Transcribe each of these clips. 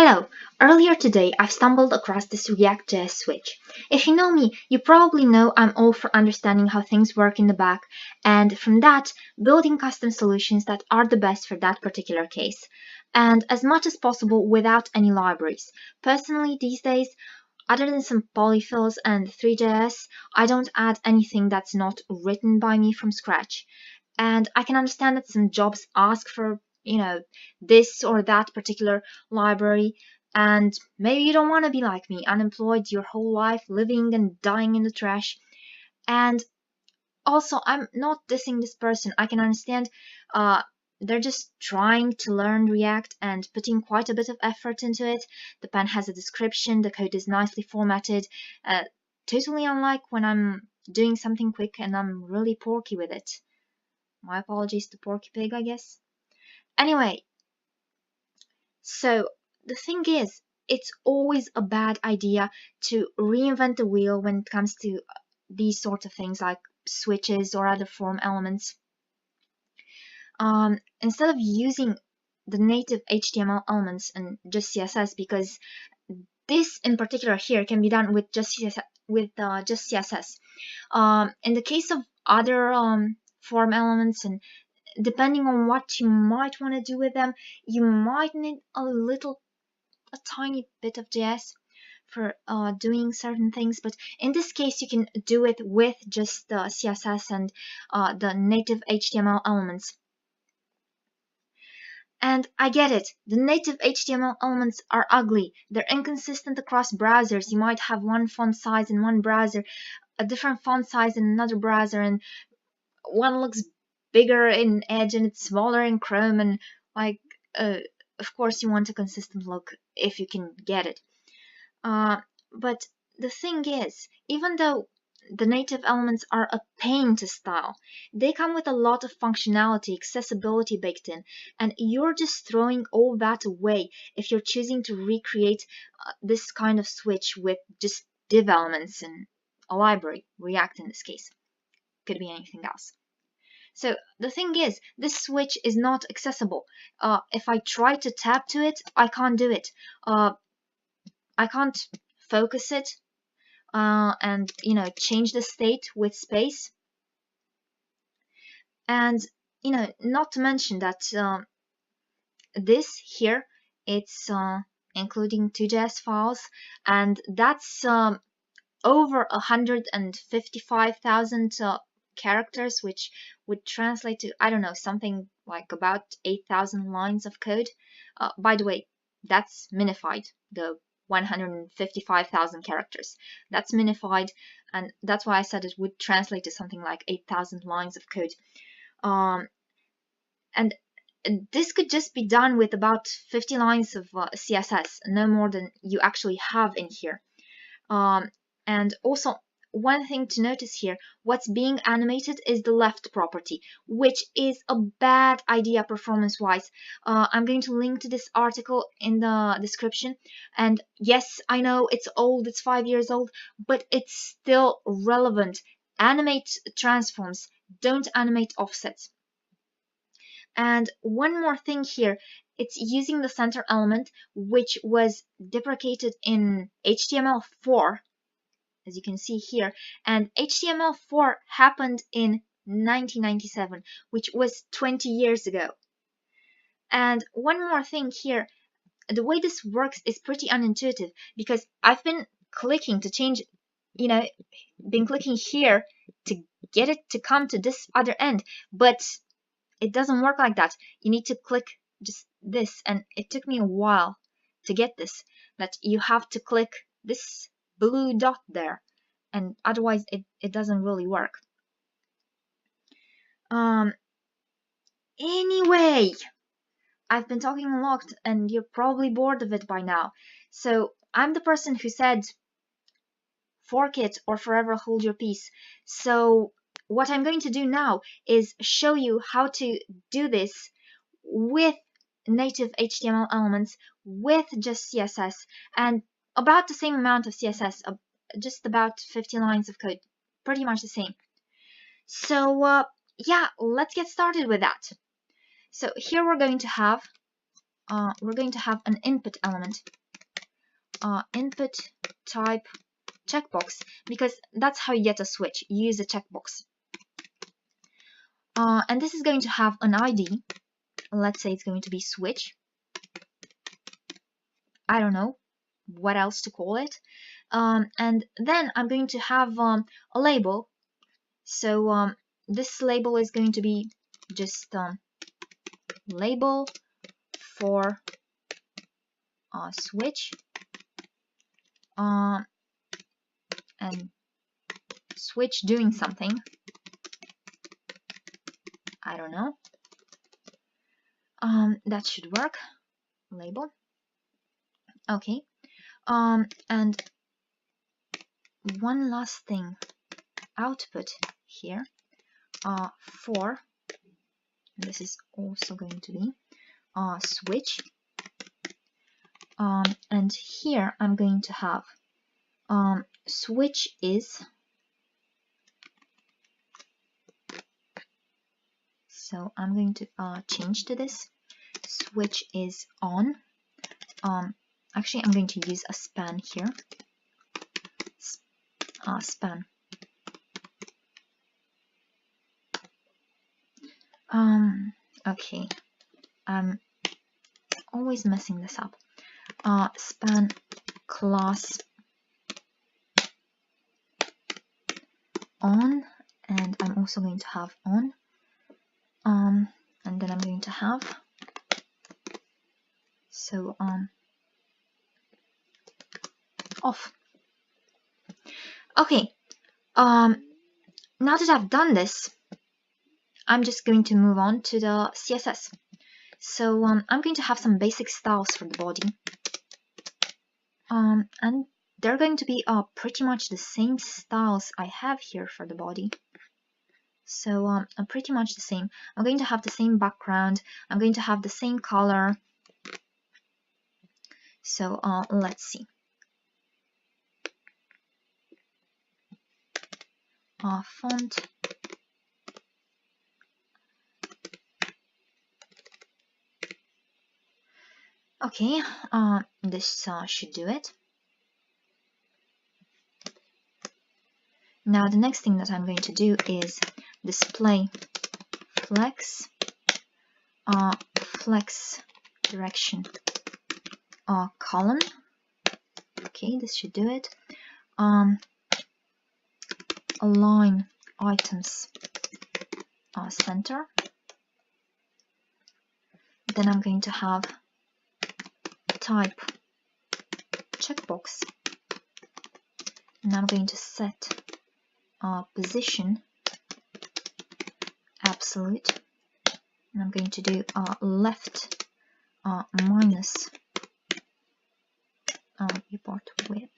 Hello! Earlier today I've stumbled across this React.js switch. If you know me, you probably know I'm all for understanding how things work in the back, and from that, building custom solutions that are the best for that particular case. And as much as possible without any libraries. Personally, these days, other than some polyfills and 3JS, I don't add anything that's not written by me from scratch. And I can understand that some jobs ask for this or that particular library, and maybe you don't want to be like me, unemployed your whole life, living and dying in the trash. And also, I'm not dissing this person. I can understand they're just trying to learn React and putting quite a bit of effort into it. The pen has a description, the code is nicely formatted, totally unlike when I'm doing something quick and I'm really porky with it. My apologies to Porky Pig, I guess. Anyway, so the thing is, it's always a bad idea to reinvent the wheel when it comes to these sorts of things like switches or other form elements. Instead of using the native HTML elements and just CSS, because this in particular here can be done with just CSS. In the case of other form elements, and depending on what you might want to do with them, you might need a tiny bit of JS for doing certain things, but in this case you can do it with just the CSS and the native HTML elements. And I get it, the native HTML elements are ugly, they're inconsistent across browsers. You might have one font size in one browser, a different font size in another browser, and one looks bigger in Edge and it's smaller in Chrome, and like of course you want a consistent look if you can get it. But the thing is, even though the native elements are a pain to style, they come with a lot of functionality, accessibility baked in, and you're just throwing all that away if you're choosing to recreate this kind of switch with just div elements and a library, React in this case. Could be anything else. So the thing is, this switch is not accessible. If I try to tap to it, I can't do it. I can't focus it and change the state with space. And not to mention that this here, it's including 2JS files, and that's over 155,000 characters, which would translate to, I don't know, something like about 8,000 lines of code. By the way, that's minified, the 155,000 characters. That's minified, and that's why I said it would translate to something like 8,000 lines of code. And this could just be done with about 50 lines of CSS, no more than you actually have in here. And also, one thing to notice here, what's being animated is the left property, which is a bad idea performance-wise. I'm going to link to this article in the description. And yes, I know it's old, it's 5 years old, but it's still relevant. Animate transforms, don't animate offsets. And one more thing here, it's using the center element, which was deprecated in HTML4, as you can see here, and HTML4 happened in 1997, which was 20 years ago. And one more thing here, the way this works is pretty unintuitive, because I've been clicking to change, been clicking here to get it to come to this other end, but it doesn't work like that. You need to click just this, and it took me a while to get this, that you have to click this blue dot there, and otherwise it doesn't really work. Anyway, I've been talking a lot and you're probably bored of it by now. So I'm the person who said fork it or forever hold your peace. So what I'm going to do now is show you how to do this with native HTML elements, with just CSS, and about the same amount of CSS, just about 50 lines of code, pretty much the same. So yeah, let's get started with that. So here we're going to have we're going to have an input element, input type checkbox, because that's how you get a switch. You use a checkbox. And this is going to have an ID. Let's say it's going to be switch. I don't know what else to call it. And then I'm going to have a label. So this label is going to be just label for switch, and switch doing something. I don't know. That should work. Label. Okay. And one last thing. Output here. For. This is also going to be switch. And here I'm going to have switch is. So I'm going to change to this. Switch is on. Actually, I'm going to use a span here. Span. Okay. I'm always messing this up. Span class on, and I'm also going to have on. And then I'm going to have off. Okay. Now that I've done this, I'm just going to move on to the CSS. So I'm going to have some basic styles for the body. And they're going to be pretty much the same styles I have here for the body. So pretty much the same. I'm going to have the same background. I'm going to have the same color. So let's see. Font. Okay, this should do it. Now the next thing that I'm going to do is display flex, flex direction column. Okay, this should do it. Align items center. Then I'm going to have type checkbox, and I'm going to set position absolute, and I'm going to do left minus viewport width.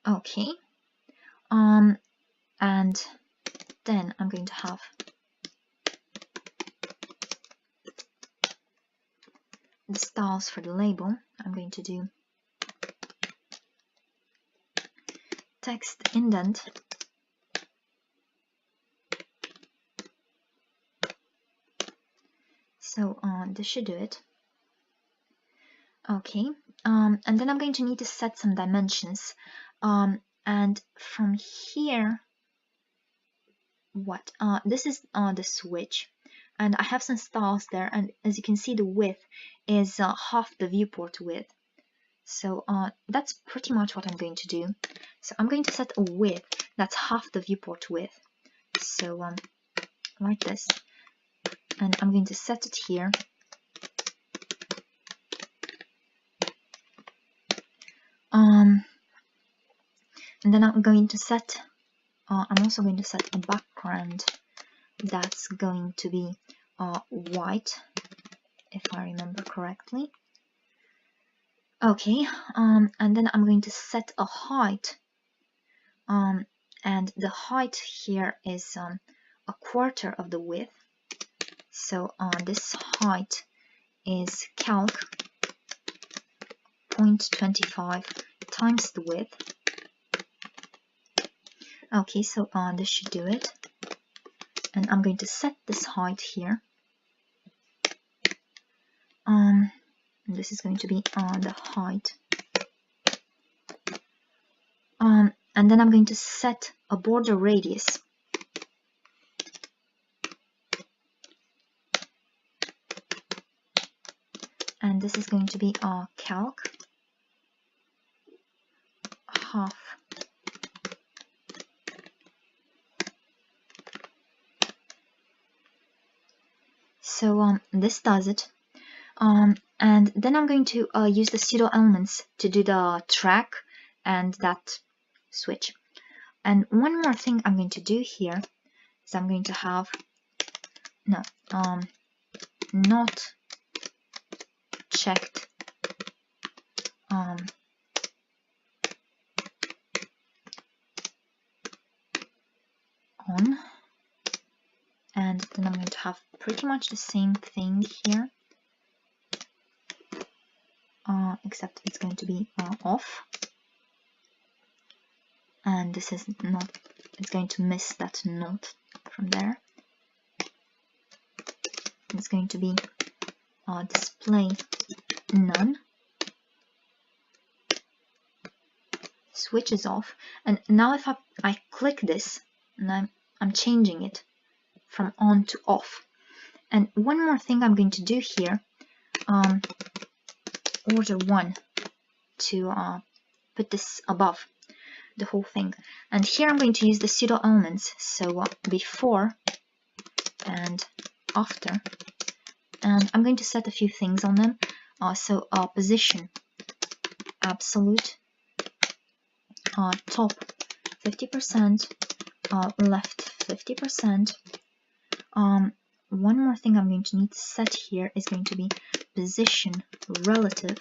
Okay, and then I'm going to have the styles for the label. I'm going to do text indent, so this should do it. Okay, and then I'm going to need to set some dimensions, and from here, this is the switch, and I have some styles there, and as you can see, the width is half the viewport width. So that's pretty much what I'm going to do. So I'm going to set a width that's half the viewport width. So like this, and I'm going to set it here. And then I'm going to set. I'm also going to set a background that's going to be white, if I remember correctly. Okay, and then I'm going to set a height, and the height here is a quarter of the width. So this height is calc 0.25 times the width. Okay, so this should do it. And I'm going to set this height here. and this is going to be the height. And then I'm going to set a border radius. And this is going to be calc half. So this does it. And then I'm going to use the pseudo elements to do the track and that switch. And one more thing I'm going to do here is I'm going to have not checked on, and then I'm going to have pretty much the same thing here, except it's going to be off, and this is not, it's going to miss that note from there. It's going to be display none, switch is off, and now if I click this, and I'm changing it from on to off. And one more thing I'm going to do here, order 1 to put this above the whole thing. And here I'm going to use the pseudo elements, so before and after, and I'm going to set a few things on them. So position absolute, top 50%, left 50%. One more thing I'm going to need to set here is going to be position relative.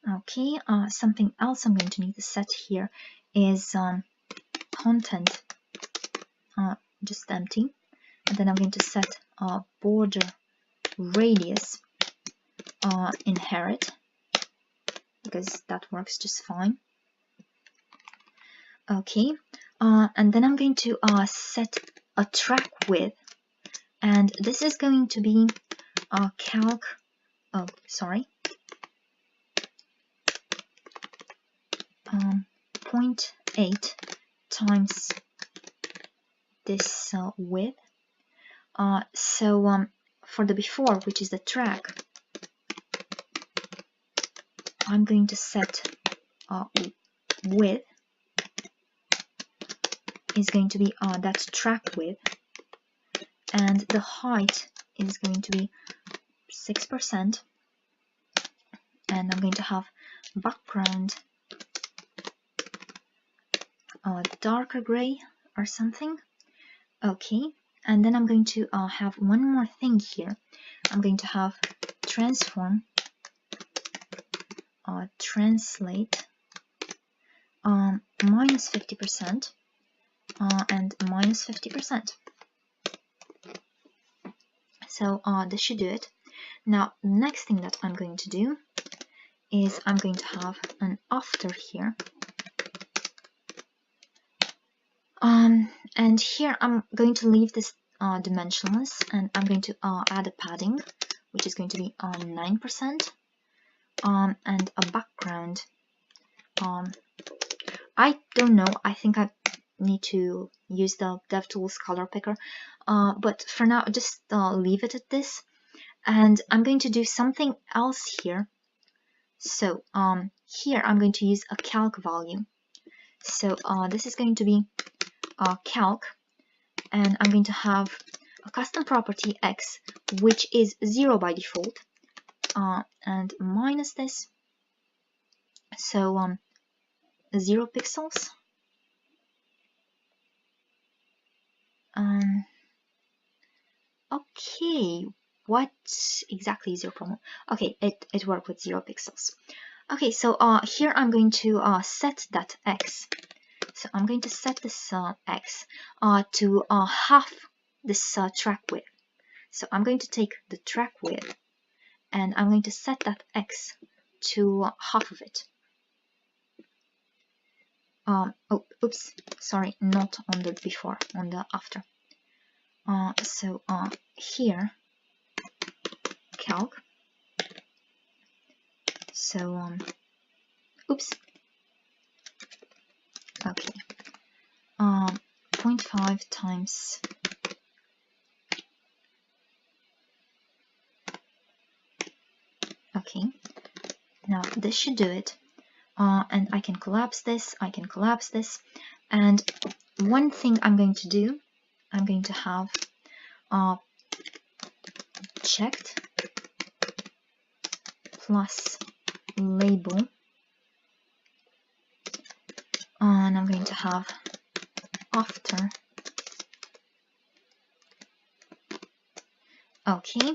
Okay, something else I'm going to need to set here is content just empty, and then I'm going to set border radius inherit, because that works just fine. Okay, and then I'm going to set a track width, and this is going to be calc, 0.8 times this width. So for the before, which is the track, I'm going to set width is going to be that track width, and the height is going to be 6%, and I'm going to have background darker gray or something. Okay, and then I'm going to have one more thing here. I'm going to have transform translate minus 50% and minus 50%. So this should do it. Now, the next thing that I'm going to do is I'm going to have an after here. And here I'm going to leave this dimensionless, and I'm going to add a padding, which is going to be 9%, and a background. I don't know, I think I need to use the DevTools color picker, but for now just leave it at this, and I'm going to do something else here. So here I'm going to use a calc value. So this is going to be calc, and I'm going to have a custom property x, which is 0 by default, and minus this, so 0 pixels. Okay, what exactly is your problem? Okay, it worked with 0 pixels. Okay, so here I'm going to set that x. So I'm going to set this x to half this track width. So I'm going to take the track width, and I'm going to set that x to half of it. Oh, oops, sorry, not on the before, on the after. So here, calc, So oops, okay, 0.5 times, okay, now this should do it. And I can collapse this, and one thing I'm going to do, I'm going to have checked plus label, and I'm going to have after. Okay,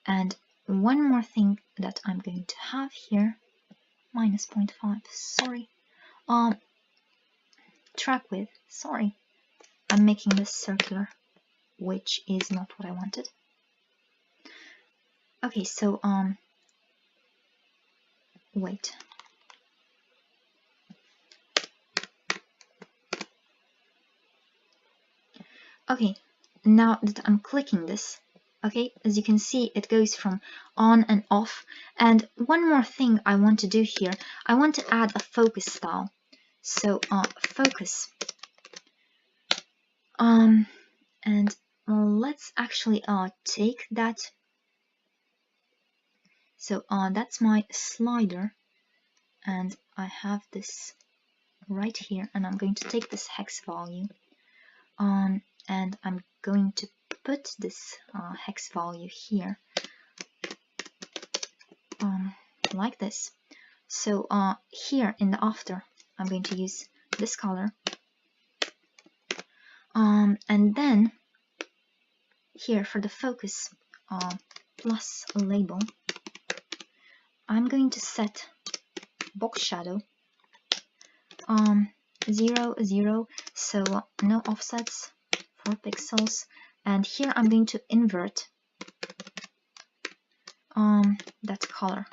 and one more thing that I'm going to have here, minus 0.5, sorry, track width, sorry, I'm making this circular, which is not what I wanted. Okay, so wait. Okay, now that I'm clicking this, okay, as you can see, it goes from on and off. And one more thing I want to do here, I want to add a focus style. So focus, and let's actually take that. So that's my slider, and I have this right here, and I'm going to take this hex value, and I'm going to put this hex value here, like this. So here in the after, I'm going to use this color, and then here for the focus plus label, I'm going to set box shadow 0, 0, so no offsets, 4 pixels, and here I'm going to invert that color.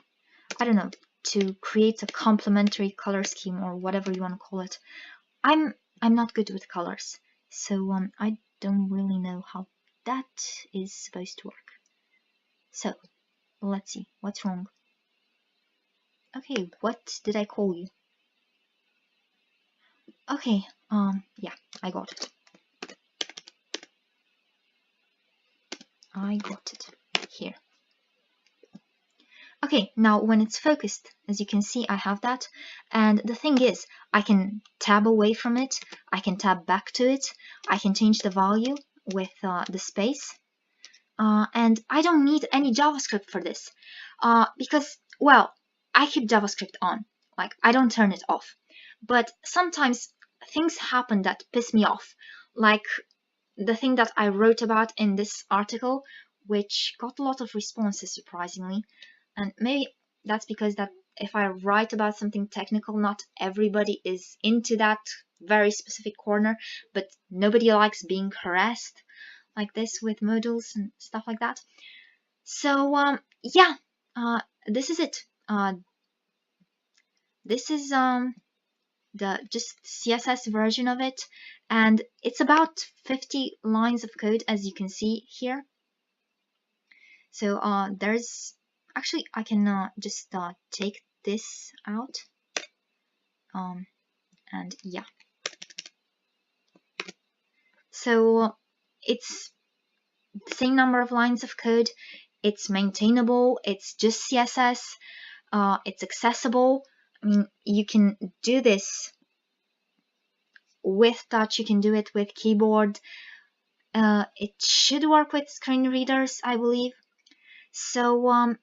I don't know, to create a complementary color scheme or whatever you want to call it. I'm not good with colors, so I don't really know how that is supposed to work. So let's see what's wrong. Okay, what did I call you? Okay, yeah, I got it. I got it here. Okay, now when it's focused, as you can see, I have that. And the thing is, I can tab away from it, I can tab back to it, I can change the value with the space. And I don't need any JavaScript for this because, well, I keep JavaScript on, like I don't turn it off. But sometimes things happen that piss me off, like the thing that I wrote about in this article, which got a lot of responses surprisingly. And maybe that's because that if I write about something technical, not everybody is into that very specific corner, but nobody likes being harassed like this with modals and stuff like that. So yeah, this is it. This is the just CSS version of it, and it's about 50 lines of code, as you can see here. So there's actually, I can just take this out, and yeah, so it's the same number of lines of code, it's maintainable, it's just CSS, it's accessible. I mean, you can do this with touch, you can do it with keyboard, it should work with screen readers, I believe. So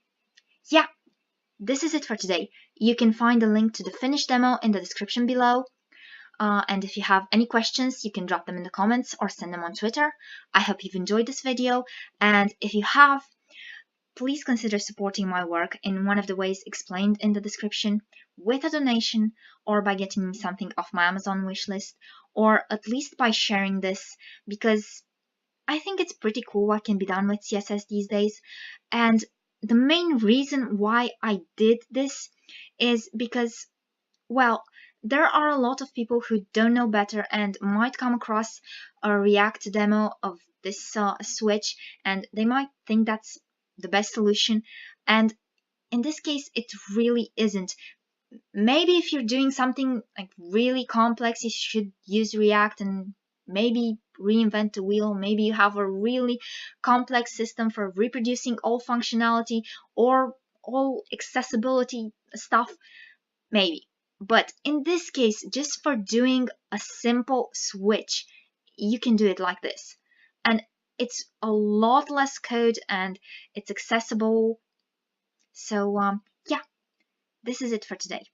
yeah, this is it for today. You can find the link to the finished demo in the description below. And if you have any questions, you can drop them in the comments or send them on Twitter. I hope you've enjoyed this video, and if you have, please consider supporting my work in one of the ways explained in the description, with a donation, or by getting me something off my Amazon wishlist, or at least by sharing this, because I think it's pretty cool what can be done with CSS these days. And the main reason why I did this is because, well, there are a lot of people who don't know better and might come across a React demo of this switch, and they might think that's the best solution. And in this case, it really isn't. Maybe if you're doing something like really complex, you should use React and maybe reinvent the wheel. Maybe you have a really complex system for reproducing all functionality or all accessibility stuff, maybe. But in this case, just for doing a simple switch, you can do it like this. And it's a lot less code and it's accessible. So yeah, this is it for today.